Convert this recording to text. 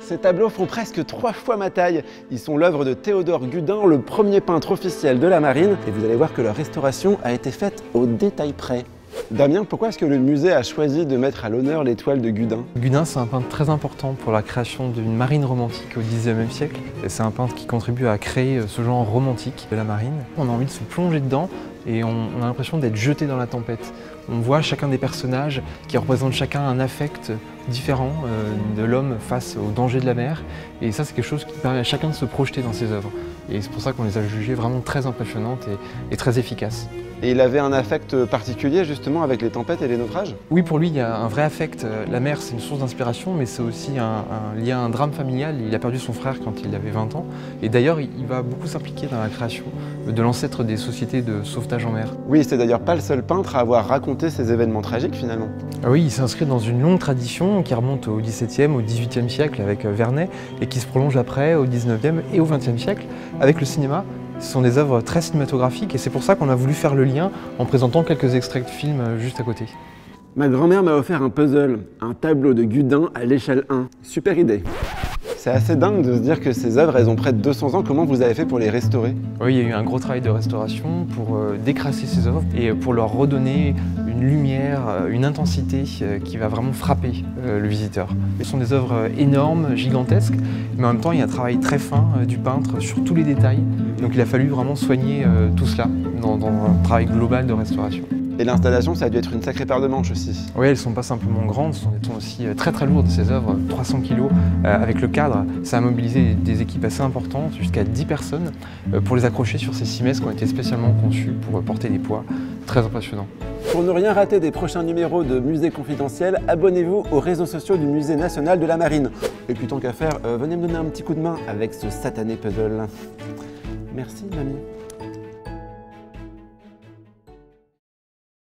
Ces tableaux font presque 3 fois ma taille. Ils sont l'œuvre de Théodore Gudin, le premier peintre officiel de la marine, et vous allez voir que leur restauration a été faite au détail près. Damien, pourquoi est-ce que le musée a choisi de mettre à l'honneur les toiles de Gudin? Gudin, c'est un peintre très important pour la création d'une marine romantique au XIXe siècle. C'est un peintre qui contribue à créer ce genre romantique de la marine. On a envie de se plonger dedans et on a l'impression d'être jeté dans la tempête. On voit chacun des personnages qui représentent chacun un affect différent de l'homme face au danger de la mer. Et ça, c'est quelque chose qui permet à chacun de se projeter dans ses œuvres. Et c'est pour ça qu'on les a jugées vraiment très impressionnantes et très efficaces. Et il avait un affect particulier justement avec les tempêtes et les naufrages? Oui, pour lui, il y a un vrai affect. La mer, c'est une source d'inspiration, mais c'est aussi lié à un drame familial. Il a perdu son frère quand il avait 20 ans. Et d'ailleurs, il va beaucoup s'impliquer dans la création de l'ancêtre des sociétés de sauvetage en mer. Oui, c'est d'ailleurs pas le seul peintre à avoir raconté ces événements tragiques finalement. Oui, il s'inscrit dans une longue tradition qui remonte au XVIIe, au XVIIIe siècle avec Vernet et qui se prolonge après au XIXe et au XXe siècle avec le cinéma. Ce sont des œuvres très cinématographiques et c'est pour ça qu'on a voulu faire le lien en présentant quelques extraits de films juste à côté. Ma grand-mère m'a offert un puzzle, un tableau de Gudin à l'échelle 1. Super idée. C'est assez dingue de se dire que ces œuvres, elles ont près de 200 ans. Comment vous avez fait pour les restaurer? Oui, il y a eu un gros travail de restauration pour décrasser ces œuvres et pour leur redonner une lumière, une intensité qui va vraiment frapper le visiteur. Ce sont des œuvres énormes, gigantesques, mais en même temps, il y a un travail très fin du peintre sur tous les détails. Donc il a fallu vraiment soigner tout cela dans un travail global de restauration. Et l'installation, ça a dû être une sacrée paire de manches aussi. Oui, elles ne sont pas simplement grandes, elles sont aussi très très lourdes ces œuvres, 300 kg avec le cadre. Ça a mobilisé des équipes assez importantes, jusqu'à 10 personnes, pour les accrocher sur ces 6 messes qui ont été spécialement conçues pour porter des poids. Très impressionnant. Pour ne rien rater des prochains numéros de Musée Confidentiel, abonnez-vous aux réseaux sociaux du Musée National de la Marine. Et puis tant qu'à faire, venez me donner un petit coup de main avec ce satané puzzle. Merci, mamie.